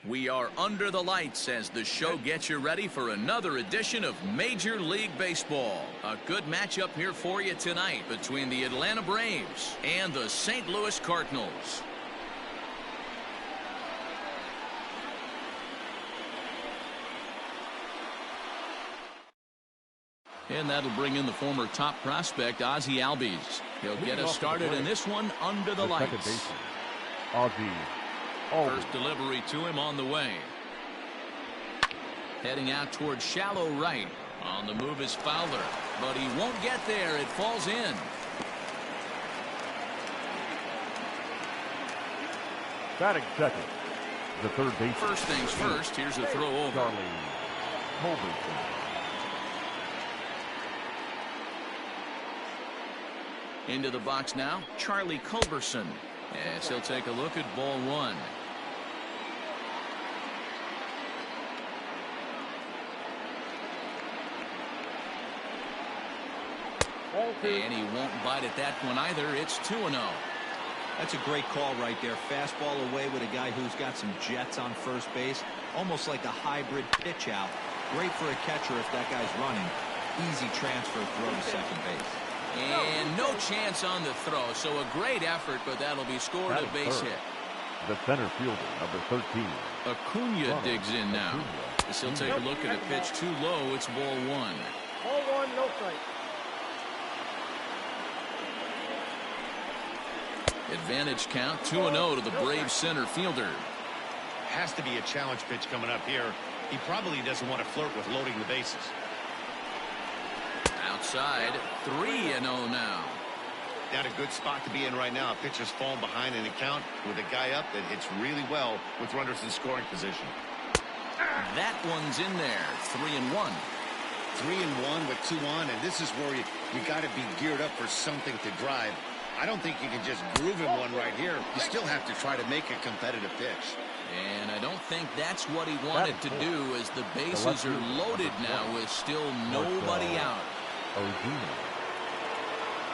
We are under the lights as the show gets you ready for another edition of Major League Baseball. A good matchup here for you tonight between the Atlanta Braves and the St. Louis Cardinals. And that'll bring in the former top prospect, Ozzie Albies. He'll get us started in this one under the lights. Ozzie. First delivery to him on the way. Heading out towards shallow right. On the move is Fowler, but he won't get there. It falls in. Batting second, the third baseman. First things first, here's a throw over. Into the box now, Charlie Culberson. As he'll take a look at ball one. And he won't bite at that one either. It's 2-0. That's a great call right there. Fastball away with a guy who's got some jets on first base. Almost like a hybrid pitch out. Great for a catcher if that guy's running. Easy transfer throw to second base. And no chance on the throw, so a great effort, but that'll be scored a base hit. The center fielder, number 13. Acuna digs in now. As he'll take a look at a pitch too low, it's ball one. Ball one, no strike. Advantage count, 2-0 to the Braves center fielder. Has to be a challenge pitch coming up here. He probably doesn't want to flirt with loading the bases. Outside, 3-0 now. Not a good spot to be in right now. A pitcher's falling behind in the count with a guy up that hits really well with runners in scoring position. That one's in there. 3-1. 3-1 with 2 on, and this is where you got to be geared up for something to drive. I don't think you can just groove him one right here. You still have to try to make a competitive pitch. And I don't think that's what he wanted to do, as the bases are loaded now with still nobody out.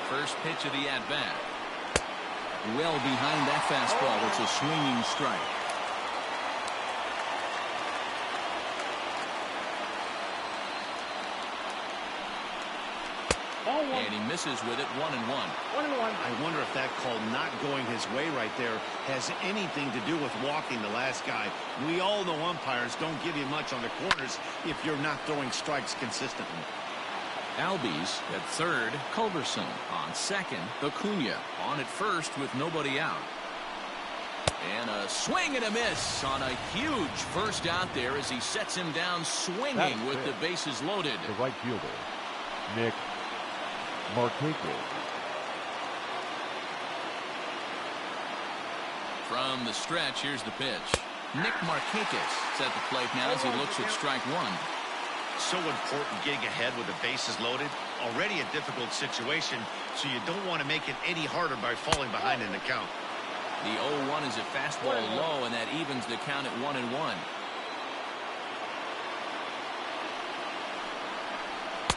First pitch of the at-bat. Well behind that fastball. It's a swinging strike. And he misses with it. 1-1. 1-1. I wonder if that call not going his way right there has anything to do with walking the last guy. We all know umpires don't give you much on the corners if you're not throwing strikes consistently. Albies at third, Culberson on second, Acuna on at first with nobody out. And a swing and a miss on a huge first out there as he sets him down swinging with the bases loaded. The right fielder, Nick Markakis. From the stretch, here's the pitch. Nick Markakis at the plate now as he looks at strike one. So important getting ahead with the bases loaded. Already a difficult situation, so you don't want to make it any harder by falling behind in the count. The 0-1 is a fastball low, and that evens the count at 1-1.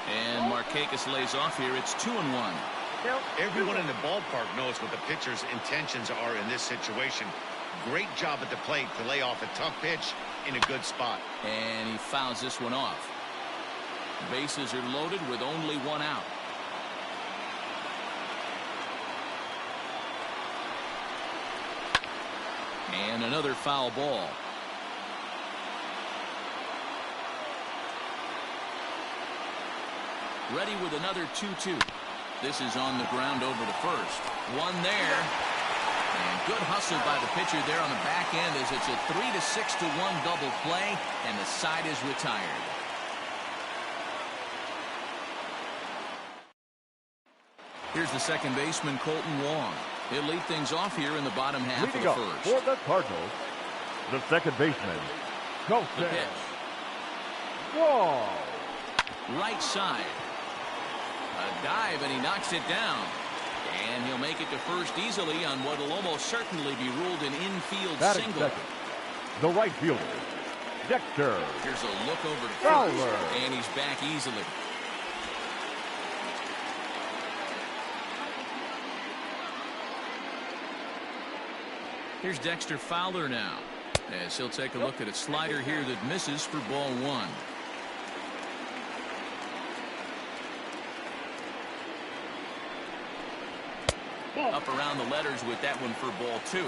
And Markakis lays off here. It's 2-1. Everyone in the ballpark knows what the pitcher's intentions are in this situation. Great job at the plate to lay off a tough pitch in a good spot. And he fouls this one off. Bases are loaded with only one out. And another foul ball. Ready with another 2-2. This is on the ground over to first. One there. And good hustle by the pitcher there on the back end as it's a 3-6-1 double play, and the side is retired. Here's the second baseman, Kolten Wong. He'll lead things off here in the bottom half of the first. For the Cardinals, the second baseman, Kolten Wong. Right side. A dive, and he knocks it down. And he'll make it to first easily on what will almost certainly be ruled an infield single. Second, the right fielder, Dexter. Here's a look over to Fowler. first, and he's back easily. Here's Dexter Fowler now. As he'll take a look at a slider here that misses for ball one. Up around the letters with that one for ball two.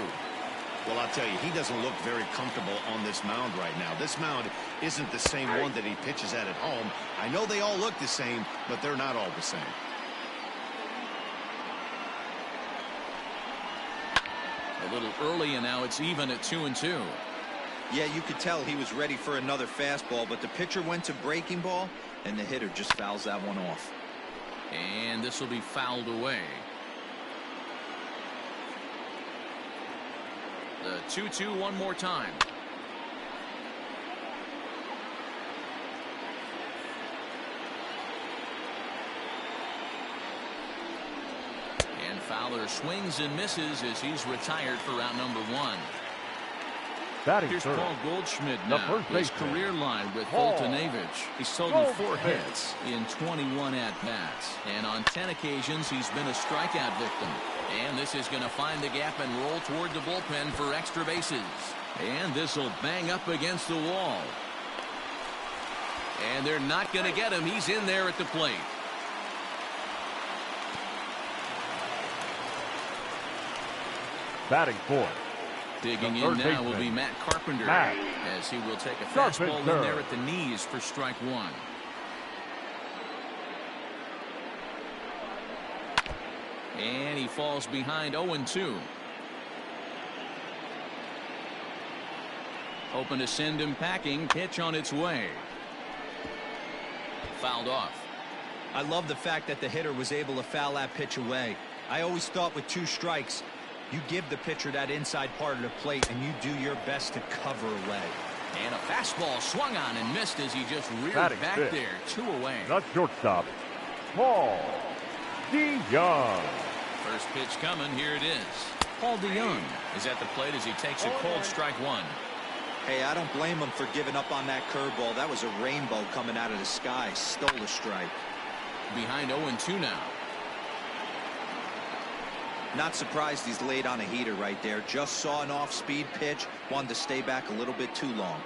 Well, I'll tell you, he doesn't look very comfortable on this mound right now. This mound isn't the same one that he pitches at home. I know they all look the same, but they're not all the same. A little early, and now it's even at 2-2. Yeah, you could tell he was ready for another fastball, but the pitcher went to breaking ball, and the hitter just fouls that one off. And this will be fouled away. The 2-2 one more time. And Fowler swings and misses as he's retired for round number one. Here's Paul Goldschmidt now. His career line with Voltanevich. He's totaled 4 hits in 21 at-bats. And on 10 occasions, he's been a strikeout victim. And this is going to find the gap and roll toward the bullpen for extra bases. And this will bang up against the wall. And they're not going to get him. He's in there at the plate. Batting fourth. Digging in now will be Matt Carpenter, as he will take a fastball in there at the knees for strike one. And he falls behind 0-2. Hoping to send him packing. Pitch on its way. Fouled off. I love the fact that the hitter was able to foul that pitch away. I always thought with 2 strikes, you give the pitcher that inside part of the plate and you do your best to cover away. And a fastball swung on and missed as he just reared back there. 2 away. Not shortstop. Paul DeYoung. First pitch coming. Here it is. Paul DeYoung is at the plate as he takes a cold strike one. Hey, I don't blame him for giving up on that curveball. That was a rainbow coming out of the sky. Stole a strike. Behind 0-2 now. Not surprised he's laid on a heater right there. Just saw an off-speed pitch. Wanted to stay back a little bit too long.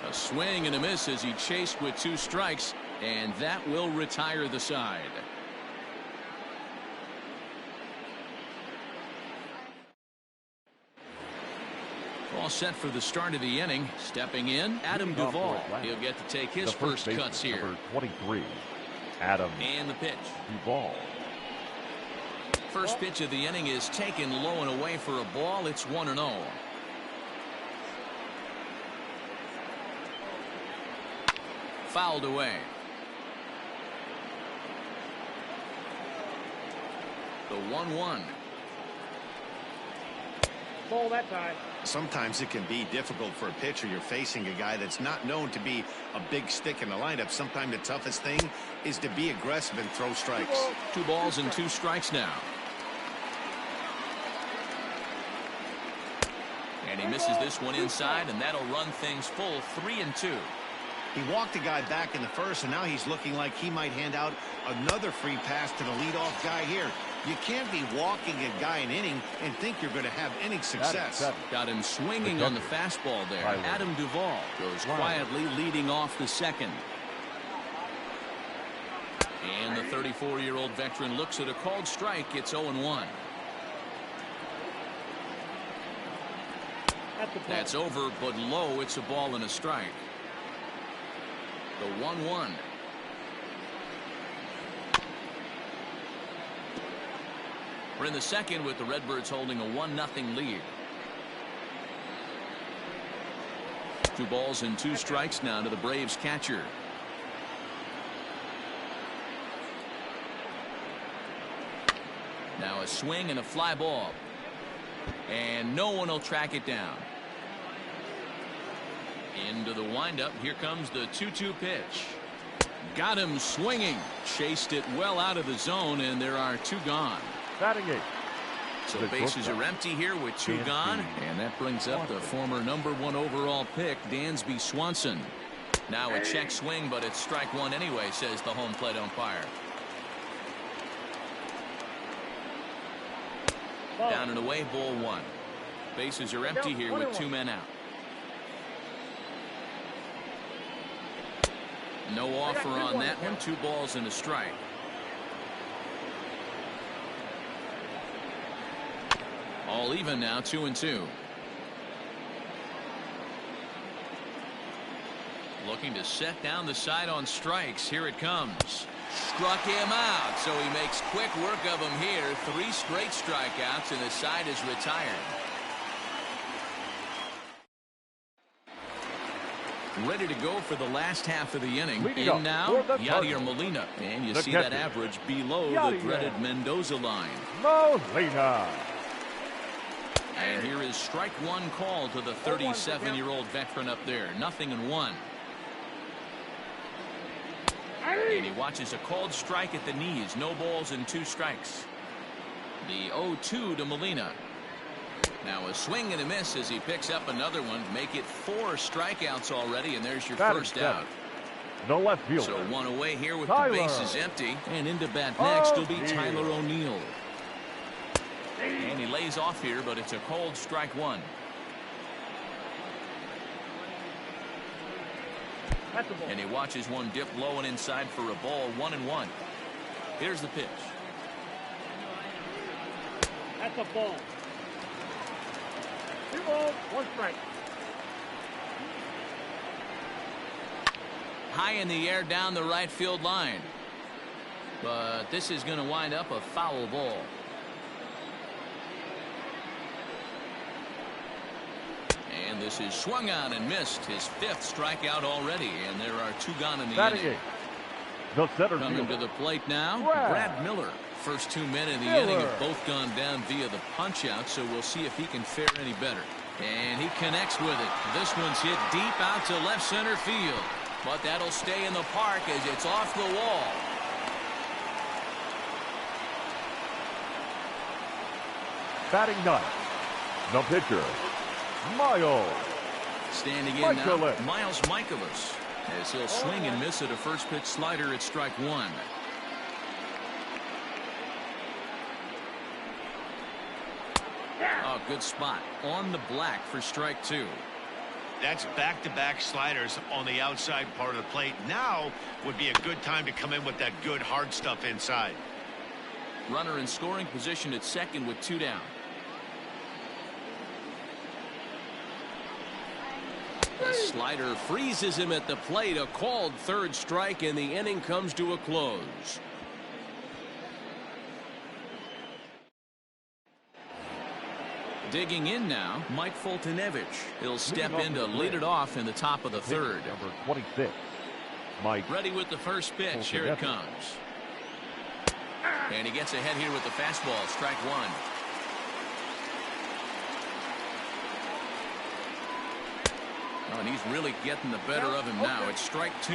A swing and a miss as he chased with 2 strikes, and that will retire the side. All set for the start of the inning. Stepping in, Adam Duvall. He'll get to take his first cuts here. Number 23, Adam. And the pitch. Duvall. First pitch of the inning is taken low and away for a ball. It's 1-0. Fouled away. The 1-1. Ball that time. Sometimes it can be difficult for a pitcher. You're facing a guy that's not known to be a big stick in the lineup. Sometimes the toughest thing is to be aggressive and throw strikes. 2 balls and 2 strikes now. And he misses this one inside, and that'll run things full. 3-2. He walked a guy back in the first, and now he's looking like he might hand out another free pass to the leadoff guy here. You can't be walking a guy an inning and think you're going to have any success. Got him swinging on the fastball there. Adam Duvall goes quietly leading off the second. And the 34-year-old veteran looks at a called strike. It's 0-1. That's over, but low. It's a ball and a strike. The 1-1. We're in the second with the Redbirds holding a 1-0 lead. 2 balls and 2 strikes now to the Braves catcher. Now a swing and a fly ball. And no one will track it down. Into the windup. Here comes the 2-2 pitch. Got him swinging. Chased it well out of the zone, and there are 2 gone. Batting 8. So bases are empty here with 2 gone, and that brings up the former #1 overall pick, Dansby Swanson. Now a check swing, but it's strike one anyway, says the home plate umpire. Down and away, ball 1. Bases are empty here with 2 men out. No offer on that one. 2 balls and a strike. All even now, 2-2. Looking to set down the side on strikes. Here it comes. Struck him out, so he makes quick work of him here. 3 straight strikeouts, and the side is retired. Ready to go for the last half of the inning. In now, Yadier Molina. And you see that average below the dreaded Mendoza line. Molina. And here is strike 1 call to the 37-year-old veteran up there. 0-1. And he watches a called strike at the knees. No balls and 2 strikes. The 0-2 to Molina. Now a swing and a miss as he picks up another one. Make it 4 strikeouts already, and there's your first out. No left field. So 1 away here with the bases empty. And into bat next will be Tyler O'Neill. And he lays off here, but it's a cold strike 1. And he watches one dip low and inside for a ball. 1-1. Here's the pitch. That's a ball. 2 balls, 1 strike. High in the air down the right field line. But this is going to wind up a foul ball. And this is swung on and missed. His 5th strikeout already. And there are 2 gone in the inning. The center Coming to the plate now, Brad Miller. First 2 men in the inning have both gone down via the punch-out, so we'll see if he can fare any better. And he connects with it. This one's hit deep out to left center field. But that'll stay in the park as it's off the wall. Batting 9th, the pitcher, Miles. Standing in now, Miles Michaelis, as he'll swing and miss at a first pitch slider at strike 1. Oh, good spot on the black for strike 2. That's back-to-back sliders on the outside part of the plate. Now would be a good time to come in with that good hard stuff inside. Runner in scoring position at second with 2 down. The slider freezes him at the plate. A called 3rd strike, and the inning comes to a close. Digging in now, Mike Foltynewicz. He'll step in to lead it off in the top of the 3rd. Number 26, Mike. Ready with the first pitch. Here it comes. And he gets ahead here with the fastball. Strike 1. Oh, and he's really getting the better of him now. It's strike 2.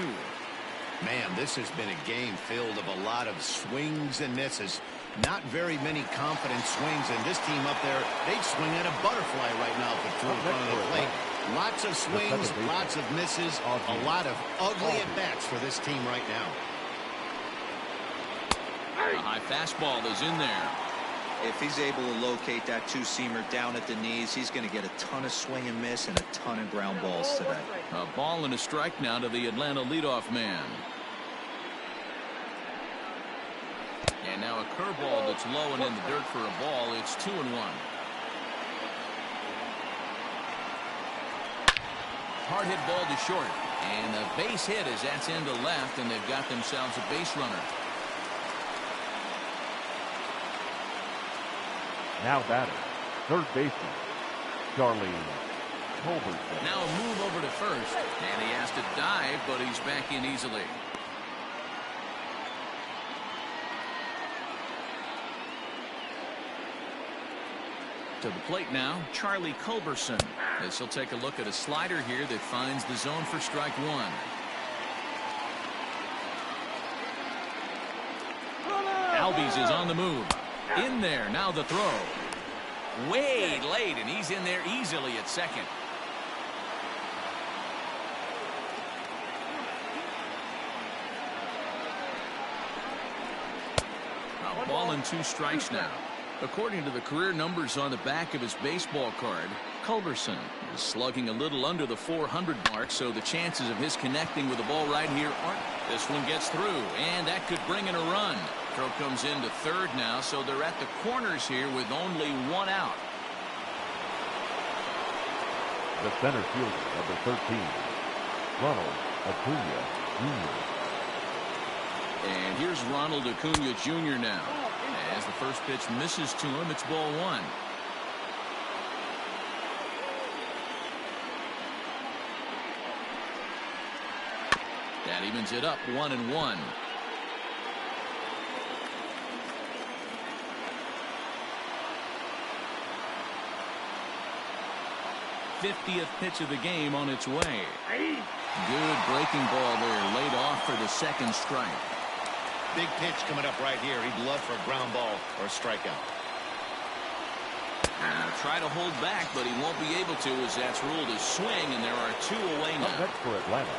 Man, this has been a game filled of a lot of swings and misses. Not very many confident swings, and this team up there, they'd swing at a butterfly right now if it flew in front of the plate. Lots of swings, lots of misses, a lot of ugly at-bats for this team right now. A high fastball is in there. If he's able to locate that 2-seamer down at the knees, he's going to get a ton of swing and miss and a ton of ground balls today. A ball and a strike now to the Atlanta leadoff man. And now a curveball that's low and in the dirt for a ball. It's 2-1. Hard hit ball to short. And a base hit as that's into left, and they've got themselves a base runner. Now batting, 3rd baseman, Charlie Culberson. Now a move over to first, and he has to dive, but he's back in easily. To the plate now, Charlie Culberson, as he'll take a look at a slider here that finds the zone for strike 1. Albies is on the move. In there, now the throw. Way late, and he's in there easily at second. A ball and 2 strikes now. According to the career numbers on the back of his baseball card, Culberson is slugging a little under the 400 mark, so the chances of his connecting with the ball right here aren't. This one gets through, and that could bring in a run. Throw comes into third now, so they're at the corners here with only one out. The center fielder, number 13, Ronald Acuna Jr. And here's Ronald Acuna Jr. now. As the first pitch misses to him, it's ball one. That evens it up 1-1. '50th pitch of the game on its way. Good breaking ball there, laid off for the second strike. Big pitch coming up right here. He'd love for a ground ball or a strikeout. Try to hold back, but he won't be able to, as that's ruled a swing, and there are two away Up now. next for Atlanta.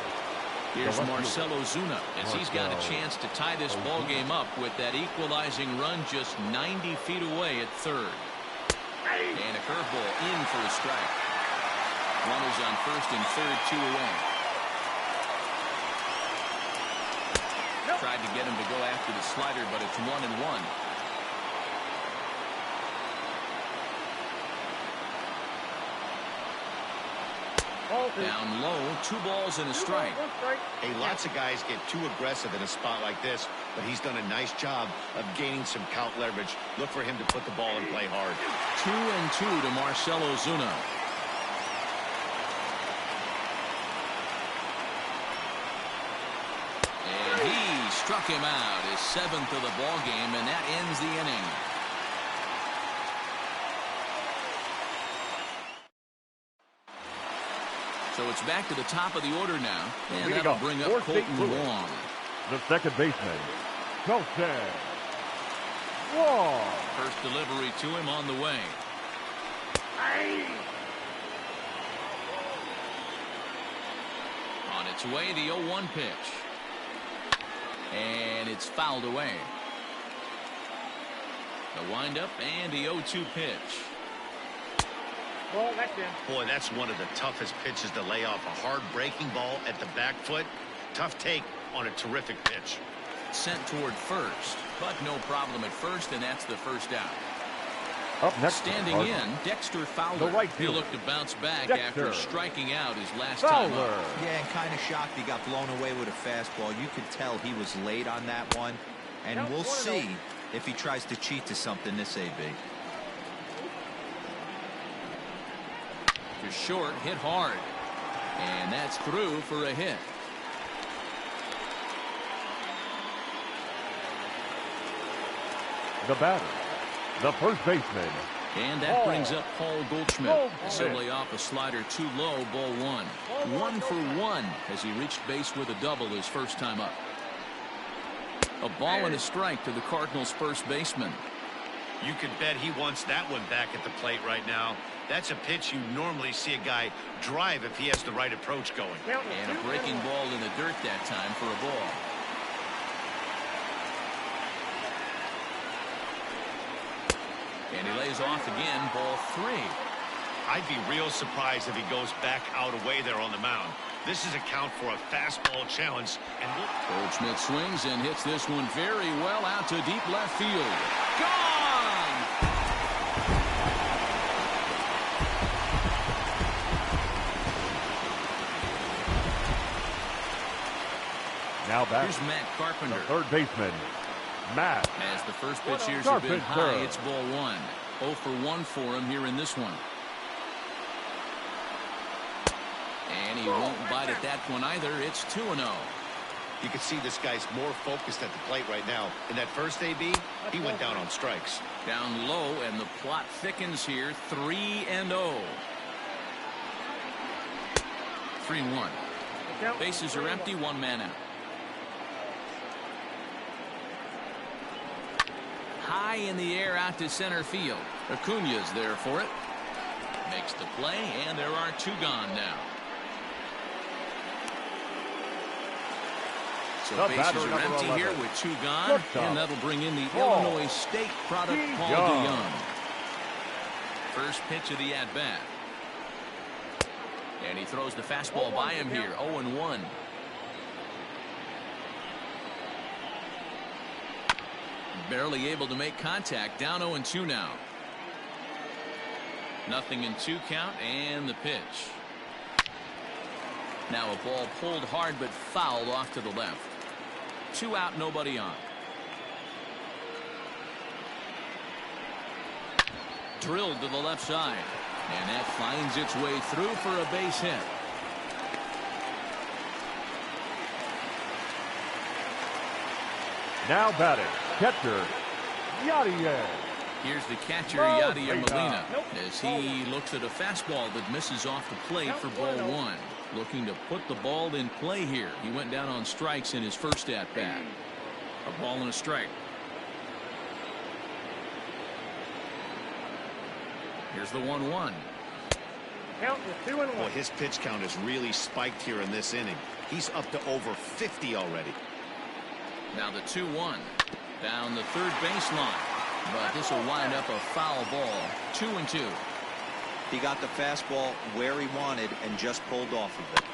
Here's Marcell Ozuna, as he's got a chance to tie this ball game up with that equalizing run just 90 feet away at third. And a curveball in for a strike. Runners on first and third, two away. Tried to get him to go after the slider, but it's 1-1. Down low, 2 balls and a strike. Hey, lots of guys get too aggressive in a spot like this, but he's done a nice job of gaining some count leverage. Look for him to put the ball and play hard. 2-2 to Marcell Ozuna. And he struck him out, his 7th of the ball game, and that ends the inning. So it's back to the top of the order now, and that'll bring up Kolten Wong. The second baseman, Kolten Wong. First delivery to him on the way. On its way, the 0-1 pitch. And it's fouled away. The windup and the 0-2 pitch. Ball, that's in. Boy, that's one of the toughest pitches to lay off. A hard breaking ball at the back foot. Tough take on a terrific pitch. Sent toward first, but no problem at first, and that's the first out. Up next, standing in, Dexter Fowler. The right he fielder. looked to bounce back Dexter after striking out his last Fowler. time up. Yeah, and kind of shocked he got blown away with a fastball. You could tell he was late on that one, and we'll see if he tries to cheat to something this AB. To short, hit hard, and that's through for a hit. The batter, the first baseman. And that brings up Paul Goldschmidt. Simply off a slider too low, ball one. 1 for 1 as he reached base with a double his first time up. A ball and a strike to the Cardinals' first baseman. You could bet he wants that one back at the plate right now. That's a pitch you normally see a guy drive if he has the right approach going. And a breaking ball in the dirt that time for a ball. And he lays off again, ball 3. I'd be real surprised if he goes back out away there on the mound. This is a count for a fastball challenge. And Goldschmidt swings and hits this one very well out to deep left field. Gone! Now back. Here's Matt Carpenter. The third baseman, Matt. As the first pitch here's a bit high, it's ball 1. 0 for 1 for him here in this one. And he won't bite at that one either. It's 2-0. you can see this guy's more focused at the plate right now. In that first AB, he went down on strikes. Down low, and the plot thickens here. 3-0. 3-1. Bases are empty, 1 man out. High in the air out to center field. Acuna's there for it. Makes the play, and there are 2 gone now. So The bases batter, are number empty 11. here with 2 gone, Shortstop. and that'll bring in the Paul Illinois State product, Paul DeYoung. DeYoung. First pitch of the at-bat. And he throws the fastball by him here, 0-1. Barely able to make contact, down 0-2 now. 0-2 count, and the pitch. Now a ball pulled hard but fouled off to the left. 2 out, nobody on. Drilled to the left side. And that finds its way through for a base hit. Now batting, catcher, Yadier. Here's the catcher, Molina. Yadier Molina, as he looks at a fastball that misses off the plate for ball 1. Looking to put the ball in play here. He went down on strikes in his first at-bat. A ball and a strike. Here's the 1-1. Count is 2-1. Well, his pitch count has really spiked here in this inning. He's up to over 50 already. Now the 2-1 down the third baseline, but this will wind up a foul ball. 2-2. He got the fastball where he wanted and just pulled off of it.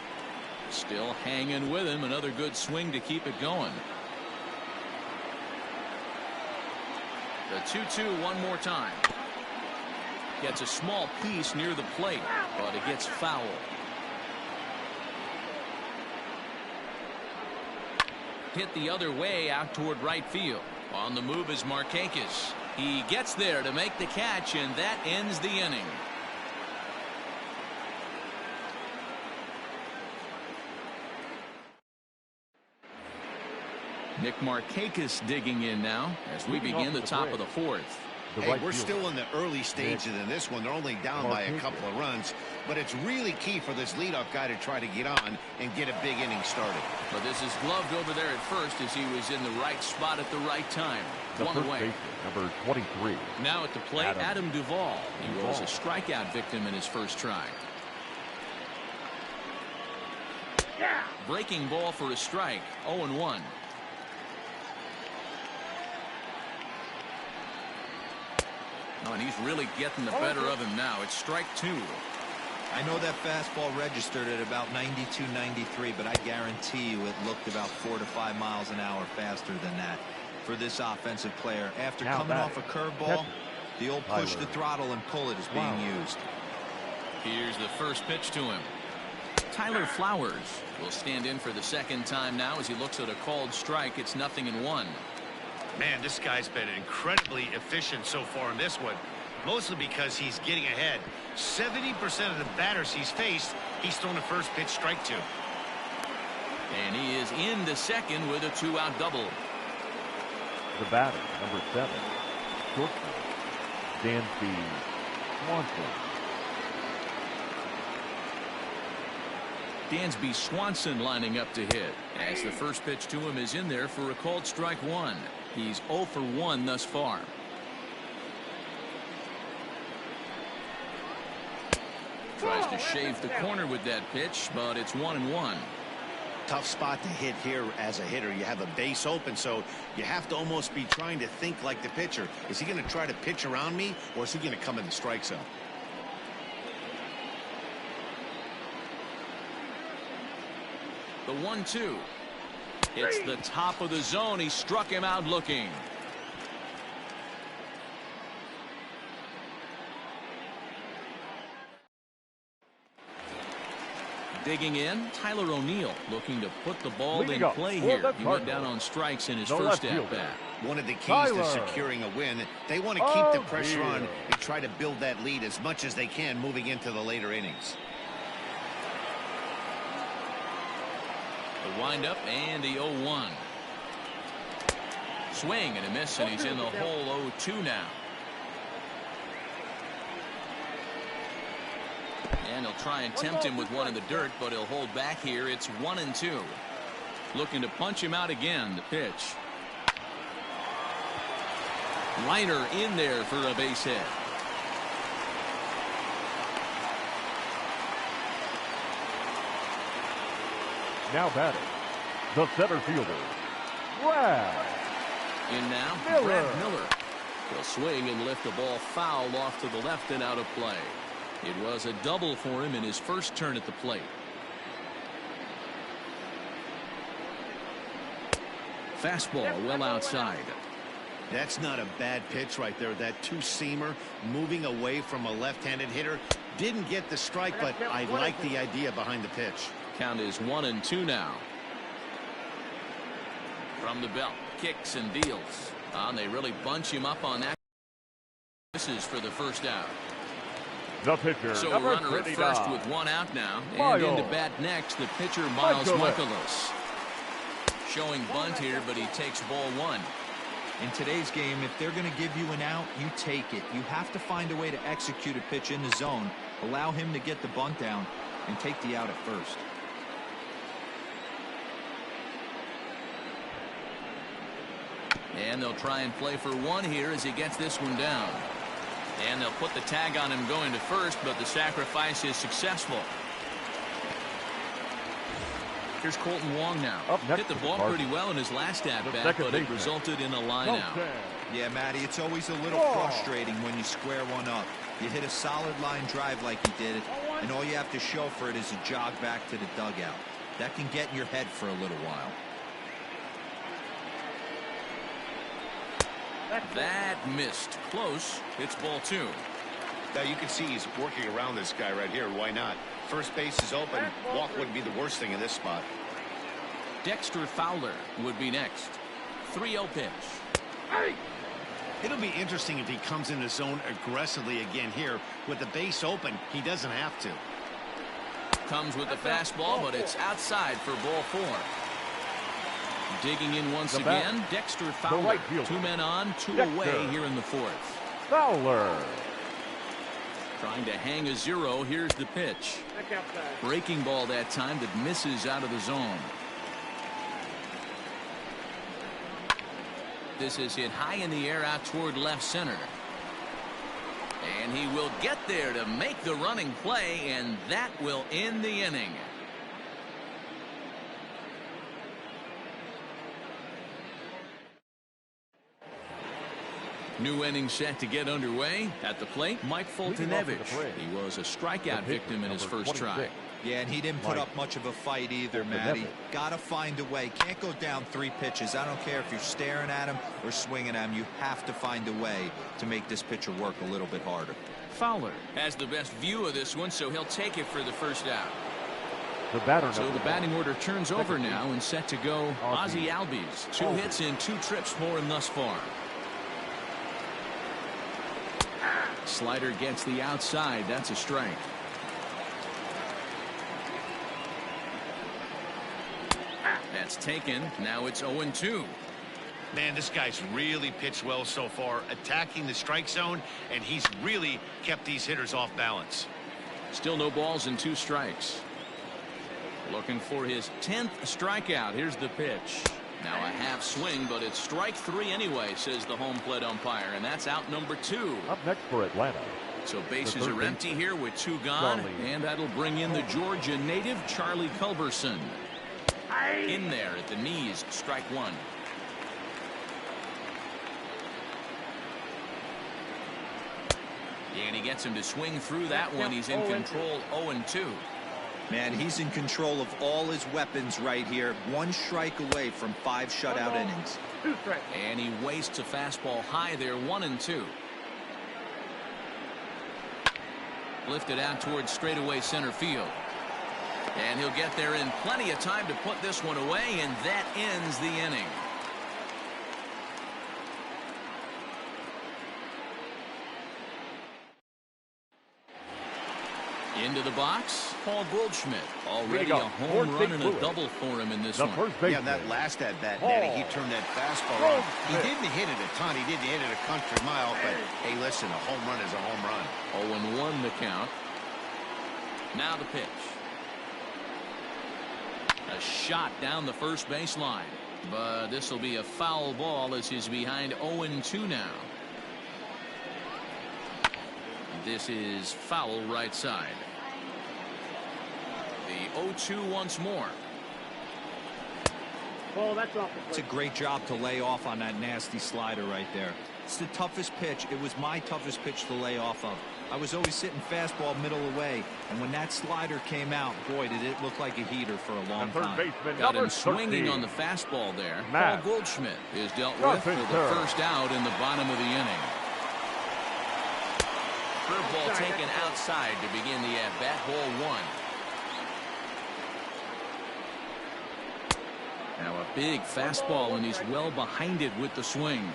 Still hanging with him. Another good swing to keep it going. The 2-2 one more time. Gets a small piece near the plate, but it gets foul. Hit the other way out toward right field. On the move is Markakis. He gets there to make the catch, and that ends the inning. Nick Markakis digging in now as we begin the top of the 4th. Hey, we're still in the early stages in this one. They're only down by a couple of runs, but it's really key for this leadoff guy to try to get on and get a big inning started. But this is gloved over there at first as he was in the right spot at the right time. The One first away. baseman, number 23. Now at the plate, Adam Duvall. He was a strikeout victim in his first try. Breaking ball for a strike. 0-1. Oh, and he's really getting the better of him now. It's strike 2. I know that fastball registered at about 92, 93, but I guarantee you it looked about 4 to 5 miles an hour faster than that for this offensive player. After coming off a curveball, the old push the throttle and pull it is being used. Here's the first pitch to him. Tyler Flowers will stand in for the second time now as he looks at a called strike. It's 0-1. Man, this guy's been incredibly efficient so far in this one, mostly because he's getting ahead. 70% of the batters he's faced, he's thrown a first pitch strike to. And he is into second with a 2-out double. The batter, number 7, shortstop, Dansby Swanson. Dansby Swanson lining up to hit as the first pitch to him is in there for a called strike 1. He's 0 for 1 thus far. Tries to shave the corner with that pitch, but it's 1-1. Tough spot to hit here as a hitter. You have a base open, so you have to almost be trying to think like the pitcher. Is he going to try to pitch around me, or is he going to come in the strike zone? The 1-2. It's the top of the zone. He struck him out looking. Digging in, Tyler O'Neill looking to put the ball in play here. He went down on strikes in his first at-bat. One of the keys to securing a win, they want to keep the pressure on and try to build that lead as much as they can moving into the later innings. The windup and the 0-1. Swing and a miss, and he's in the hole 0-2 now. And he'll try and tempt him with one in the dirt, but he'll hold back here. It's 1-2. Looking to punch him out again. The pitch. Liner in there for a base hit. Now batting, The center fielder, Brad. In now, Miller. Brad Miller. He'll swing and lift the ball foul off to the left and out of play. It was a double for him in his first turn at the plate. Fastball well outside. That's not a bad pitch right there. That two-seamer moving away from a left-handed hitter. Didn't get the strike, but I like the idea behind the pitch. Count is 1-2 now. From the belt, kicks and deals. And they really bunch him up on that. This is for the first out. The pitcher, So a number runner at 39. first with one out now. And Miles. into bat next, the pitcher Miles Michaelis. Showing bunt here, but he takes ball one. In today's game, if they're going to give you an out, you take it. You have to find a way to execute a pitch in the zone, allow him to get the bunt down, and take the out at first. And they'll try and play for one here as he gets this one down. And they'll put the tag on him going to first, but the sacrifice is successful. Here's Kolten Wong now. Hit the ball pretty well in his last at-bat, but it resulted in a line-out. Yeah, Matty, it's always a little frustrating when you square one up. You hit a solid line drive like he did, and all you have to show for it is a jog back to the dugout. That can get in your head for a little while. That missed. Close. It's ball two. Now you can see he's working around this guy right here. Why not? First base is open. Walk wouldn't be the worst thing in this spot. Dexter Fowler would be next. 3-0 pitch. It'll be interesting if he comes in the zone aggressively again here. With the base open, he doesn't have to. Comes with the fastball, but it's outside for ball four. Digging in once again, Dexter Fowler. right fielder. 2 men on, 2 Dexter. away here in the fourth. Fowler. Trying to hang a 0. Here's the pitch. Back outside. Breaking ball that time that misses out of the zone. This is hit high in the air out toward left center. And he will get there to make the running play, and that will end the inning. New inning set to get underway. At the plate, Mike Foltynewicz. He was a strikeout victim in his first try. Yeah, and he didn't put up much of a fight either, Matty. Gotta find a way. Can't go down 3 pitches. I don't care if you're staring at him or swinging at him. You have to find a way to make this pitcher work a little bit harder. Fowler has the best view of this one, so he'll take it for the first out. The batter. So the batting order turns over now and set to go Ozzie Albies. 2 hits in 2 trips for him thus far. Slider gets the outside. That's a strike. That's taken. Now it's 0-2. Man, this guy's really pitched well so far, attacking the strike zone, and he's really kept these hitters off balance. Still no balls and 2 strikes. Looking for his 10th strikeout. Here's the pitch. Now a half swing, but it's strike 3 anyway, says the home plate umpire, and that's out number 2. Up next for Atlanta. So bases are empty here with 2 gone, and that'll bring in the Georgia native Charlie Culberson. In there at the knees, strike 1. And he gets him to swing through that one. He's in control. 0-2. Man, he's in control of all his weapons right here. 1 strike away from 5 shutout innings. 2 strikes. And he wastes a fastball high there. 1-2. Lifted out towards straightaway center field. And he'll get there in plenty of time to put this one away, and that ends the inning. Into the box, Paul Goldschmidt. Already a home run and a double for him in this one. Yeah, that last at bat, Daddy, he turned that fastball on. He didn't hit it a ton. He didn't hit it a country mile, but hey, listen, a home run is a home run. 0-1 the count. Now the pitch. A shot down the first baseline, but this will be a foul ball as he's behind 0-2 now. This is foul right side. The 0-2 once more. Ball, that's off the It's a plate. great job to lay off on that nasty slider right there. It's the toughest pitch. It was my toughest pitch to lay off of. I was always sitting fastball middle away, and when that slider came out, boy, did it look like a heater for a long Third time. baseman, Got number him swinging 13. on the fastball there. Matt. Paul Goldschmidt is dealt with for the Carpenter. first out in the bottom of the inning. Curveball taken outside to begin the at-bat. Ball one. Now a big fastball, and he's well behind it with the swing.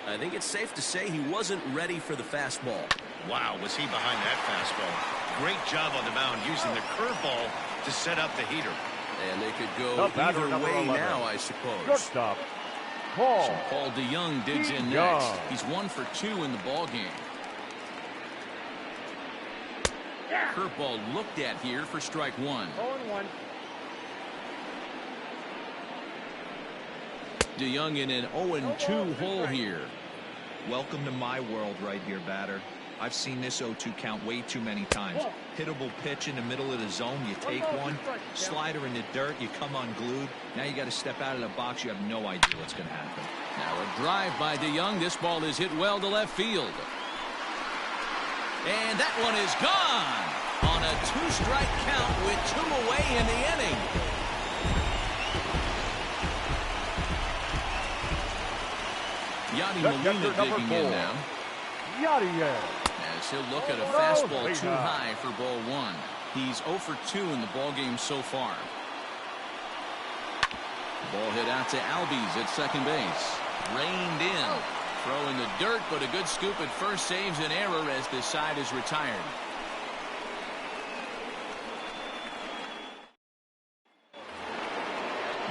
I think it's safe to say he wasn't ready for the fastball. Wow, was he behind that fastball. Great job on the mound using the curveball to set up the heater. And they could go The batter, either number way 11. now, I suppose. Shortstop, Paul. So Paul DeYoung digs in DeYoung. next. He's 1 for 2 in the ball game. Curveball looked at here for strike one. 0-1. DeYoung in an 0-2 hole here. Welcome to my world right here, batter. I've seen this 0-2 count way too many times. Hittable pitch in the middle of the zone, you take one. Slider in the dirt, you come unglued. Now you got to step out of the box. You have no idea what's going to happen. Now a drive by DeYoung. This ball is hit well to left field. And that one is gone on a 2-strike count with 2 away in the inning. Yadier Molina digging in now. Yadier. As he'll look at a fastball too high for ball one. He's 0 for 2 in the ball game so far. Ball hit out to Albies at second base. Reined in. Throw in the dirt, but a good scoop at first saves an error as this side is retired.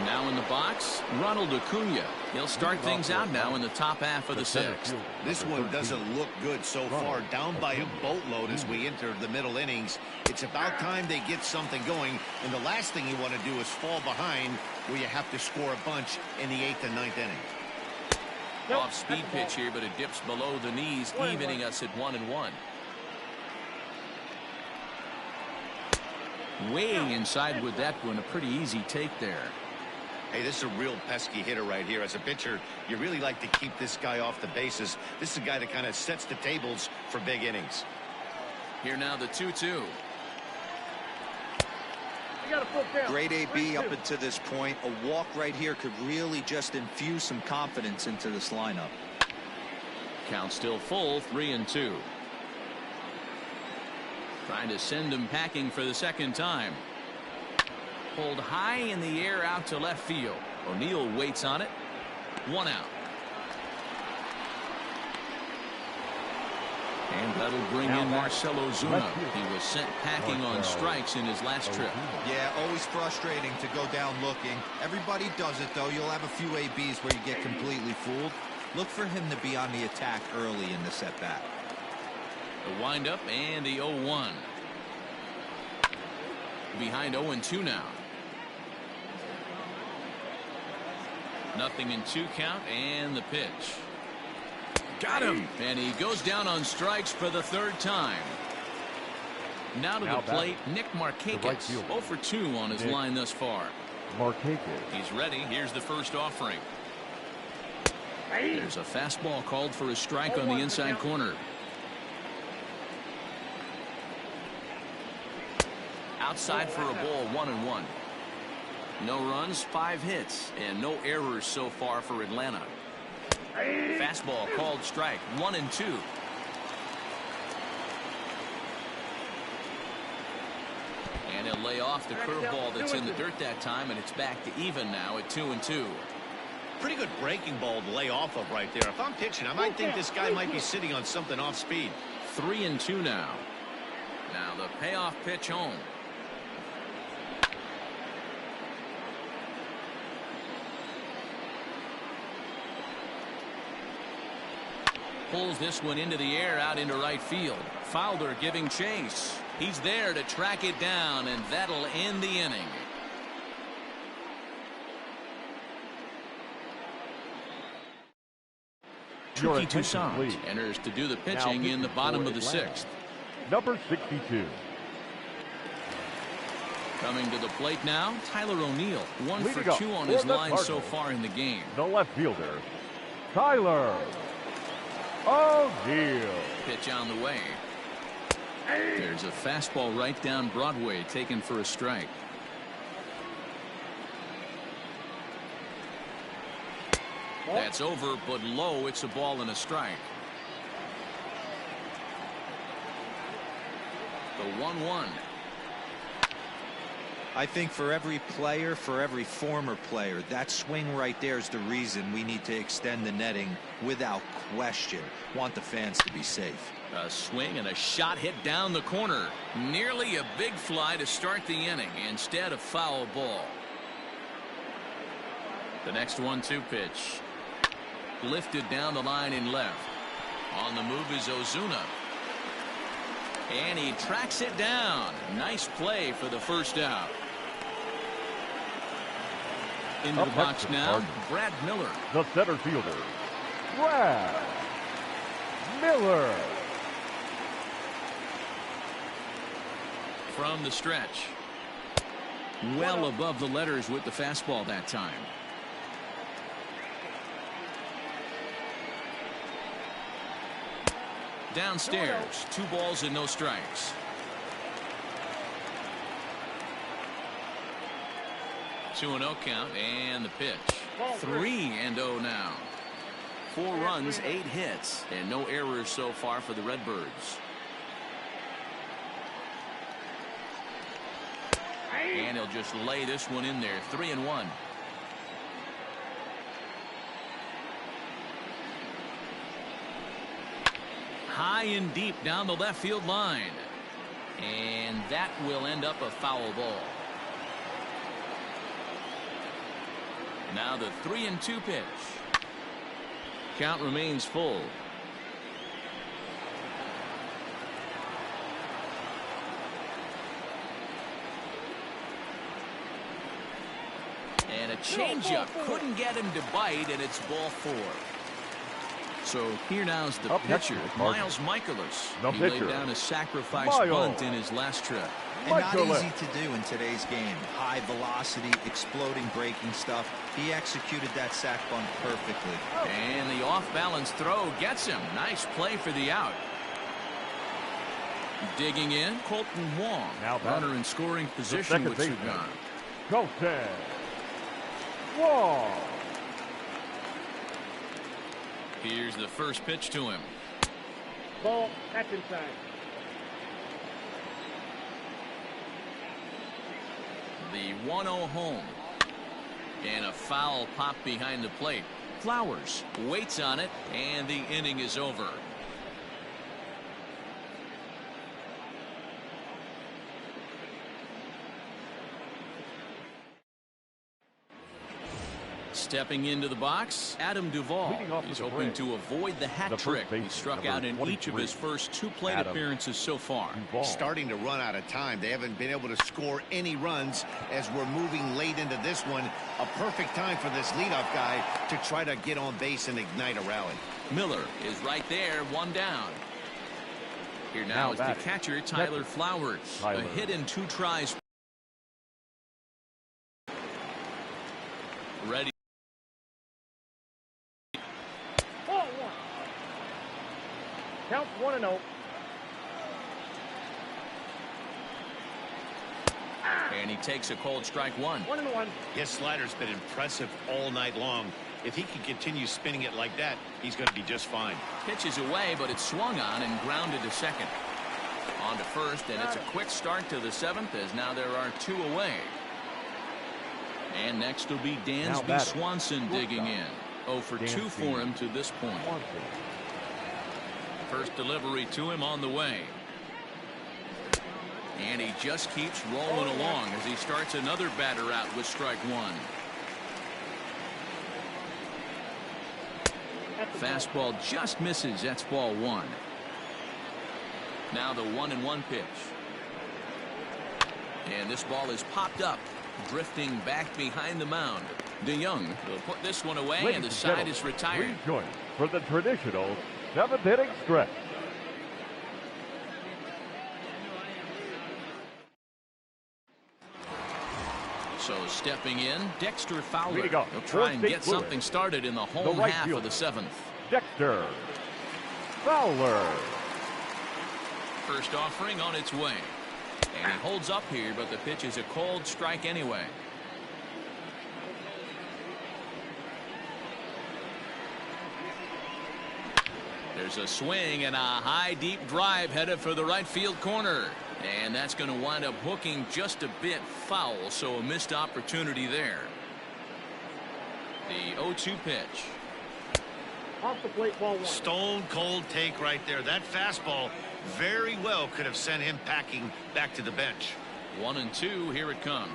Now in the box, Ronald Acuna. He'll start things out now in the top half of the sixth. This one doesn't look good so far. Down by a boatload as we enter the middle innings. It's about time they get something going. And the last thing you want to do is fall behind where you have to score a bunch in the 8th and 9th inning. Off speed pitch here, but it dips below the knees, evening us at 1-1. Way inside with that one, a pretty easy take there. Hey, this is a real pesky hitter right here. As a pitcher, you really like to keep this guy off the bases. This is a guy that kind of sets the tables for big innings. Here now the 2-2. Great AB up until this point. A walk right here could really just infuse some confidence into this lineup. Count still full, 3-2. Trying to send him packing for the second time. Pulled high in the air out to left field. O'Neill waits on it. 1 out. And that'll bring in Marcell Ozuna. He was sent packing on strikes in his last trip. Yeah, always frustrating to go down looking. Everybody does it, though. You'll have a few ABs where you get completely fooled. Look for him to be on the attack early in the setback. The windup and the 0-1. Behind 0-2 now. Nothing in 2 count, and the pitch. Got him. And he goes down on strikes for the 3rd time. Now to the plate, Nick Markakis. 0 for 2 on his line thus far. Markakis. He's ready. Here's the first offering. There's a fastball called for a strike on the inside corner. Outside for a ball, 1-1. No runs, 5 hits, and no errors so far for Atlanta. Fastball called strike, 1-2. And he'll lay off the curveball that's in the dirt that time, and it's back to even now at 2-2. Pretty good breaking ball to lay off of right there. If I'm pitching, I might think this guy might be sitting on something off speed. 3-2 now. Now the payoff pitch home. Pulls this one into the air out into right field. Fowler giving chase. He's there to track it down, and that'll end the inning. Tricky Toussaint enters to do the pitching in the bottom of the 6th. Number 62. Coming to the plate now, Tyler O'Neill. 1 for Leading 2 on for his the line so Cardinals, far in the game. the left fielder, Tyler O'Neill. Pitch on the way. There's a fastball right down Broadway, taken for a strike. That's over, but low. It's a ball and a strike. The 1-1. I think for every player, for every former player, that swing right there is the reason we need to extend the netting without question. Want the fans to be safe. A swing and a shot hit down the corner. Nearly a big fly to start the inning. Instead, a foul ball. The next 1-2 pitch. Lifted down the line in left. On the move is Ozuna. And he tracks it down. Nice play for the first out. Into the box now, Brad Miller. The center fielder, Brad Miller. From the stretch. Well above the letters with the fastball that time. Downstairs, 2 balls and no strikes. 2-0 count and the pitch. 3-0 now. 4 runs, 8 hits, and no errors so far for the Redbirds. And he'll just lay this one in there. 3-1. High and deep down the left field line. And that will end up a foul ball. Now the 3-2 pitch. Count remains full. And a changeup couldn't get him to bite, and it's ball 4. So here now's the pitcher, Miles Michaelis. He laid down a sacrifice bunt in his last trip. And not easy to do in today's game. High velocity, exploding breaking stuff. He executed that sac bunt perfectly. And the off-balance throw gets him. Nice play for the out. Digging in, Kolten Wong. Now runner in scoring position with 2 gone. Kolten Wong. Here's the first pitch to him. Ball, that's inside. The 1-0 home. And a foul pop behind the plate. Flowers waits on it, and the inning is over. Stepping into the box, Adam Duvall. He's hoping to avoid the hat trick he struck out in each of his first 2 plate appearances so far. Starting to run out of time. They haven't been able to score any runs as we're moving late into this one. A perfect time for this leadoff guy to try to get on base and ignite a rally. Miller is right there, 1 down. Here now is the catcher, Tyler Flowers. A hit in 2 tries. Ready. Count 1-0. And he takes a cold strike 1. 1-1. His slider's been impressive all night long. If he can continue spinning it like that, he's going to be just fine. Pitches away, but it's swung on and grounded to second. On to first, and it's a quick start to the 7th, as now there are 2 away. And next will be Dansby Swanson digging in. 0 for 2 for him to this point. First delivery to him on the way. And he just keeps rolling along as he starts another batter out with strike 1. Fastball just misses. That's ball 1. Now the 1-1 pitch. And this ball is popped up, drifting back behind the mound. DeYoung will put this one away, and the side is retired. Rejoin for the traditional 7th inning stretch. So stepping in, Dexter Fowler. Way to go. He'll try and State get Louis. something started in the home right half fielder. of the 7th. Dexter Fowler. First offering on its way. And he holds up here, but the pitch is a cold strike anyway. There's a swing and a high deep drive headed for the right field corner. And that's going to wind up hooking just a bit foul, so a missed opportunity there. The 0-2 pitch. Off the plate, ball 1. Stone cold take right there. That fastball very well could have sent him packing back to the bench. 1-2, here it comes.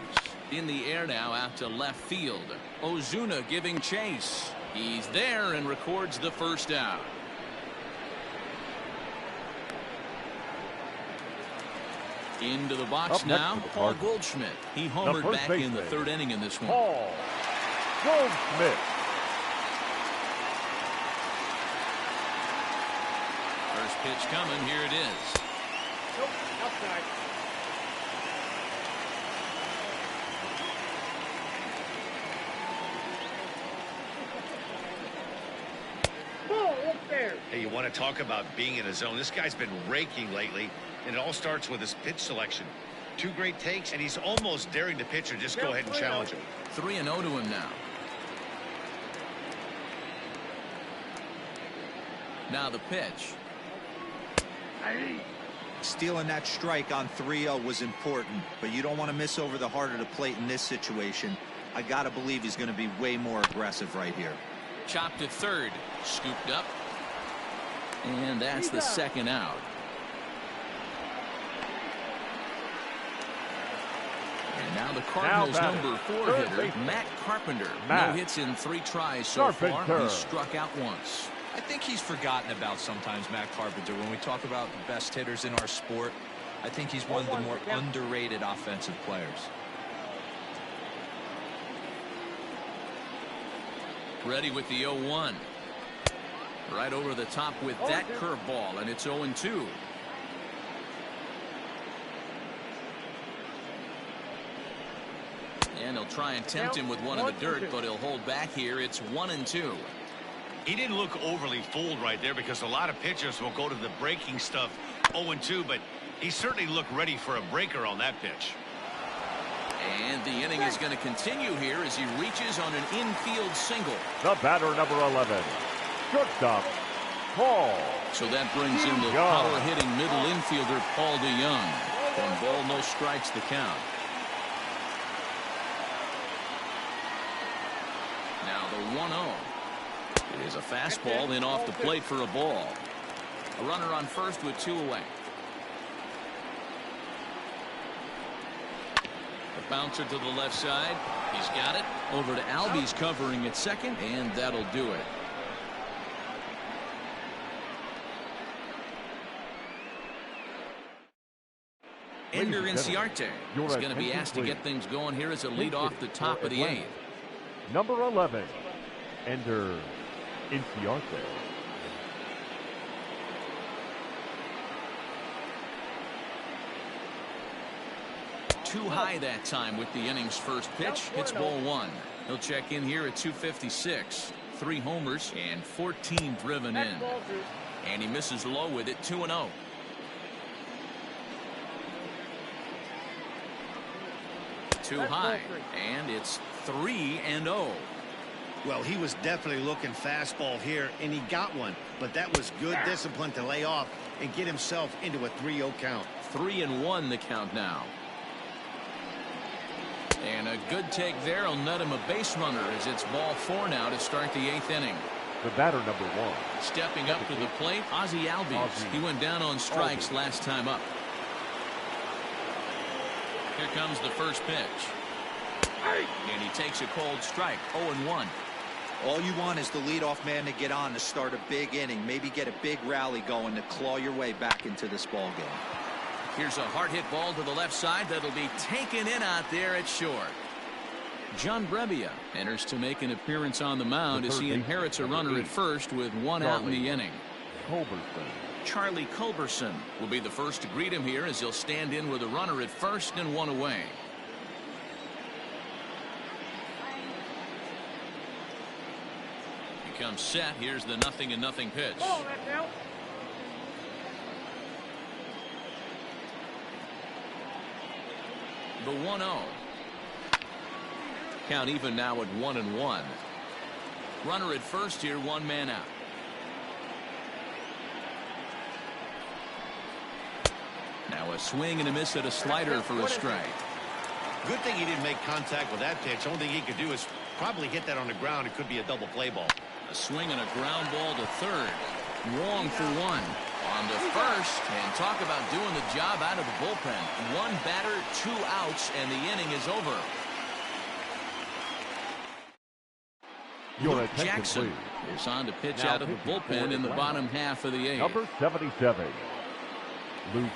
In the air now out to left field. Ozuna giving chase. He's there and records the first out. Into the box Up now, next, Paul Goldschmidt. He homered first back in the baseman. 3rd inning in this one. Paul Goldschmidt. First pitch coming, here it is. Nope, outside. Ball, up there. Hey, you want to talk about being in a zone? This guy's been raking lately, and it all starts with his pitch selection. 2 great takes, and he's almost daring the pitcher just go ahead and challenge him. 3-0 to him now. Now the pitch. Stealing that strike on 3-0 was important, but you don't want to miss over the heart of the plate in this situation. I got to believe he's going to be way more aggressive right here. Chopped to 3rd. Scooped up. And that's the 2nd out. And now the Cardinals' batting, number 4 third hitter, baseman. Matt Carpenter. Matt. No hits in 3 tries so far. Carpenter. He's struck out once. I think he's forgotten about sometimes Matt Carpenter. When we talk about the best hitters in our sport, I think he's one of the more underrated offensive players. Ready with the 0-1. Right over the top with that curveball, and it's 0-2. And he'll try and tempt him with one in the dirt, but he'll hold back here. It's 1-2. He didn't look overly fooled right there because a lot of pitchers will go to the breaking stuff 0-2, but he certainly looked ready for a breaker on that pitch. And the inning is going to continue here as he reaches on an infield single. The batter, number 11. Shortstop, Paul. So that brings in the Young. power-hitting middle infielder, Paul DeYoung. 1 ball, no strikes the count. Now the 1-0. It is a fastball in off the plate for a ball. A runner on first with 2 away. The bouncer to the left side. He's got it. Over to Albies covering at second, and that'll do it. Ender Inciarte is going to be asked to get things going here as a lead off the top of the 8th. Number 11, Ender Inciarte. Too high that time with the inning's first pitch. It's ball 1. He'll check in here at 256. 3 homers and 14 driven in. And he misses low with it. 2-0. Too high, and it's 3-0. Well, he was definitely looking fastball here, and he got one. But that was good discipline to lay off and get himself into a 3-0 count. 3-1 the count now. And a good take there will net him a base runner as it's ball 4 now to start the 8th inning. The batter, number 1. Stepping up to the plate, Ozzie Albies. He went down on strikes last time up. Here comes the first pitch. And he takes a cold strike. 0-1. All you want is the leadoff man to get on to start a big inning. Maybe get a big rally going to claw your way back into this ball game. Here's a hard hit ball to the left side that'll be taken in out there at short. John Brebbia enters to make an appearance on the mound as he inherits a runner at first with 1 out in the inning. Culberson. Charlie Culberson will be the first to greet him here as he'll stand in with a runner at first and 1 away. comes set. Here's the 0-0 pitch. Ball that now. The 1-0. Count even now at 1-1. Runner at first here, one man out. Now a swing and a miss at a slider for a strike. Good thing he didn't make contact with that pitch. Only thing he could do is probably hit that on the ground. It could be a double play ball. A swing and a ground ball to third. Wong for one. On to first, and talk about doing the job out of the bullpen. One batter, 2 outs, and the inning is over. Your Luke attention, Jackson please. is on to pitch Now out of the pitching bullpen for in the Atlanta. bottom half of the 8th. Number 77, Luke.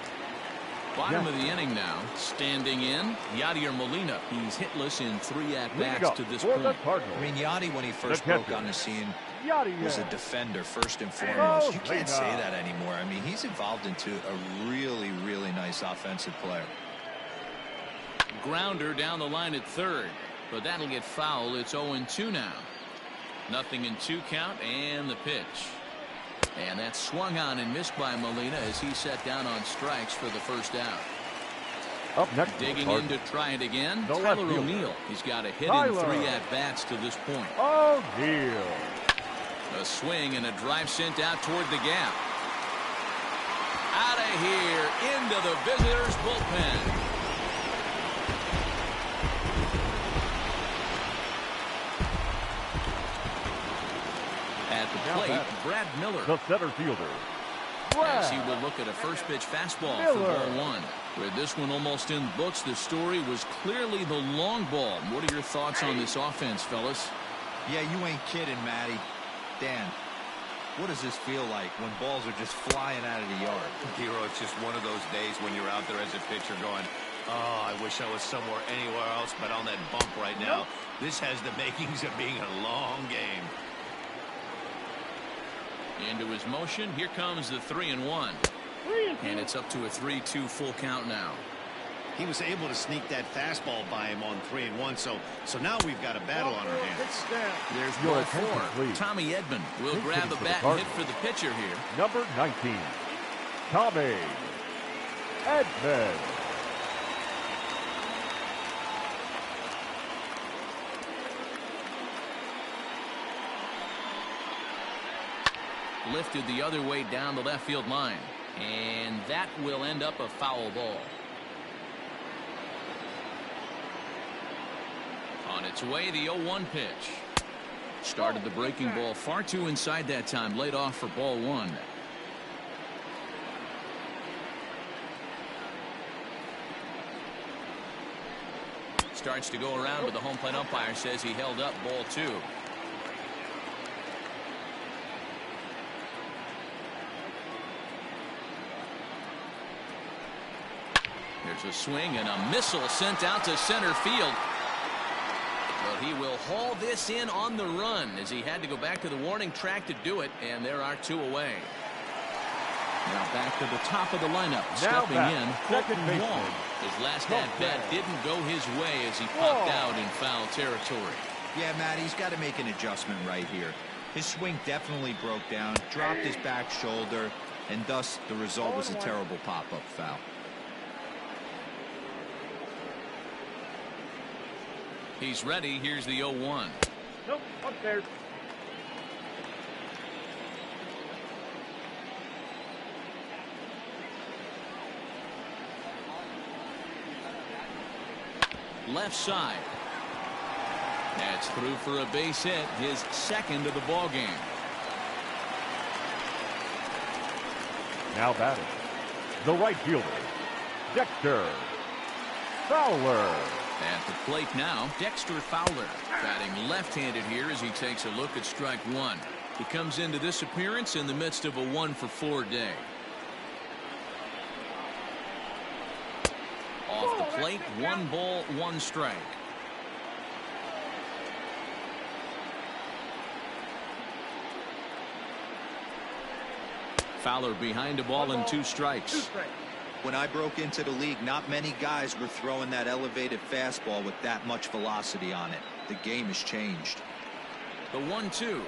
Bottom of the inning now. Standing in, Yadier Molina. He's hitless in 3 at-bats to this for the point. Cardinals. I mean, Yadi, when he first The broke catcher. on the scene, Yadier. was a defender first and foremost. You can't say Molina. that anymore. I mean, he's evolved into a really, really nice offensive player. Grounder down the line at third, but that'll get foul. It's 0-2 now. 0-2 count, and the pitch. And that's swung on and missed by Molina as he set down on strikes for the first out. Up next, Digging in to try it again, The left Tyler fielder. O'Neill. He's got a hit in Tyler. 3 at-bats to this point. O'Neill. A swing and a drive sent out toward the gap. Out of here, into the visitors' bullpen. At the Now plate, batting. Brad Miller. The center fielder, As he Brad will look at a first pitch fastball Miller. for ball 1. With this one almost in books, the story was clearly the long ball. What are your thoughts on this offense, fellas? Yeah, you ain't kidding, Matty. Dan, what does this feel like when balls are just flying out of the yard? Hero, it's just one of those days when you're out there as a pitcher going, oh, I wish I was somewhere anywhere else but on that bump right now. This has the makings of being a long game. Into his motion. Here comes the 3-1. And it's up to a 3-2 full count now. He was able to sneak that fastball by him on 3-1, so now we've got a battle on our hands. There's Your ball attention, 4. please. Tommy Edman will He's grab hitting the for the bat and hit Cardinals. for the pitcher here. number 19, Tommy Edman. Lifted the other way down the left field line. And that will end up a foul ball. On its way, the 0-1 pitch. Started the breaking ball far too inside that time. Laid off for ball 1. Starts to go around, but the home plate umpire says he held up ball 2. There's a swing and a missile sent out to center field. But he will haul this in on the run as he had to go back to the warning track to do it, and there are 2 away. Now back to the top of the lineup. Stepping back, in, second Kolten baseman. Wong. His last Kolten. at-bat didn't go his way as he popped Wong. out in foul territory. Yeah, Matt, he's got to make an adjustment right here. His swing definitely broke down, dropped his back shoulder, and thus the result was a terrible pop-up foul. He's ready. Here's the 0-1. Nope, up there. Left side. That's through for a base hit, his second of the ball game. Now batting, the right fielder, Dexter Fowler. At the plate now, Dexter Fowler, batting left-handed here as he takes a look at strike 1. He comes into this appearance in the midst of a 1-for-4 day. Off the plate, 1 ball, 1 strike. Fowler behind a ball and 2 strikes. 2 strikes. When I broke into the league, not many guys were throwing that elevated fastball with that much velocity on it. The game has changed. The 1-2.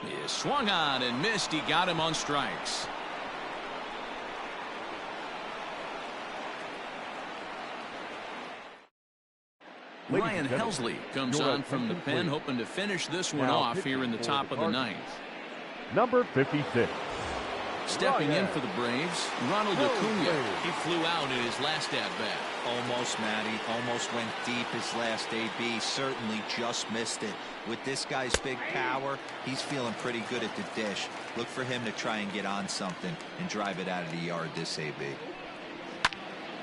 He swung on and missed. He got him on strikes. Ryan Helsley comes on from the pen, hoping to finish this one off here in the top of the ninth. Number 56. Stepping in for the Braves, Ronald Acuna. He flew out in his last at-bat. Almost, Matty. Almost went deep his last AB. Certainly just missed it. With this guy's big power, he's feeling pretty good at the dish. Look for him to try and get on something and drive it out of the yard this AB.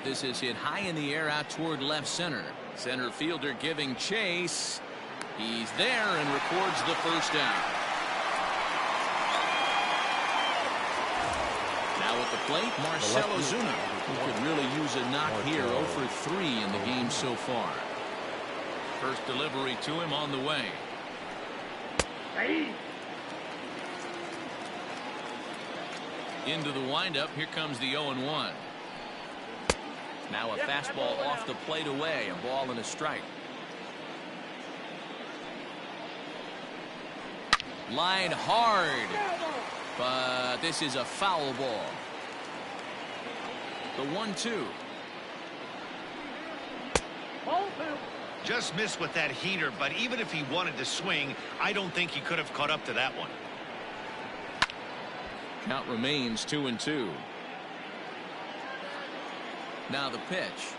This is hit high in the air out toward left center. Center fielder giving chase. He's there and records the first down. Now at the plate, Marcell Ozuna, who could really use a knock here. 0 for 3 in the game so far. First delivery to him on the way. Into the windup. Here comes the 0-1. Now a fastball off the plate away. A ball and a strike. Line hard. But this is a foul ball. The 1-2. Just missed with that heater, but even if he wanted to swing, I don't think he could have caught up to that one. Count remains 2-2. Now the pitch.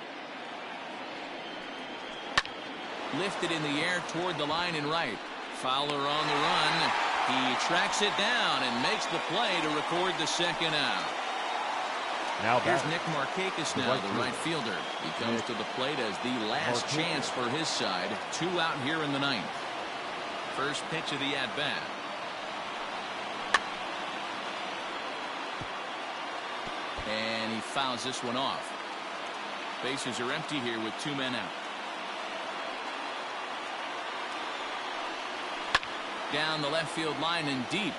Lifted in the air toward the line and right. Fowler on the run. He tracks it down and makes the play to record the second out. Now here's Nick Markakis now, the right fielder. He comes to the plate as the last chance for his side. 2 out here in the ninth. First pitch of the at-bat. And he fouls this one off. Bases are empty here with 2 men out. Down the left field line and deep.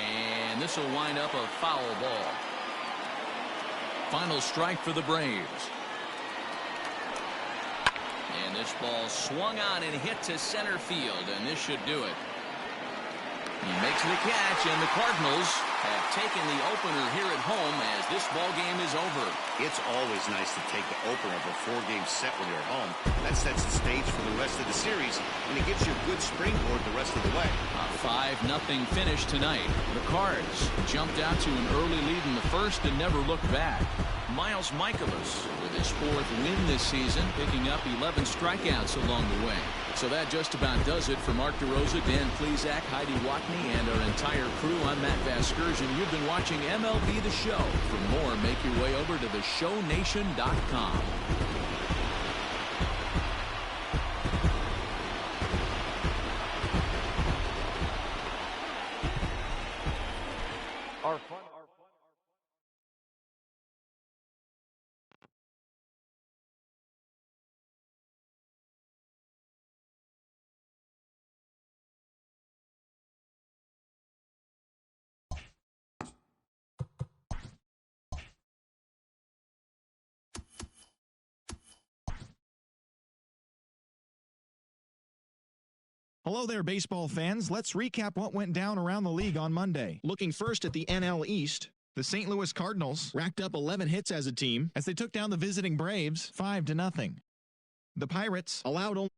And this will wind up a foul ball. Final strike for the Braves. And this ball swung on and hit to center field, and this should do it. He makes the catch, and the Cardinals have taken the opener here at home as this ball game is over. It's always nice to take the opener of a 4-game set when you're at home. That sets the stage for the rest of the series, and it gives you a good springboard the rest of the way. A 5-0 finish tonight. The Cards jumped out to an early lead in the first and never looked back. Miles Michaelis with his 4th win this season, picking up 11 strikeouts along the way. So that just about does it for Mark DeRosa, Dan Plesac, Heidi Watney, and our entire crew. I'm Matt Vasgersian. You've been watching MLB The Show. For more, make your way over to theshownation.com. Hello there, baseball fans. Let's recap what went down around the league on Monday. Looking first at the NL East, the St. Louis Cardinals racked up 11 hits as a team as they took down the visiting Braves 5-0. The Pirates allowed only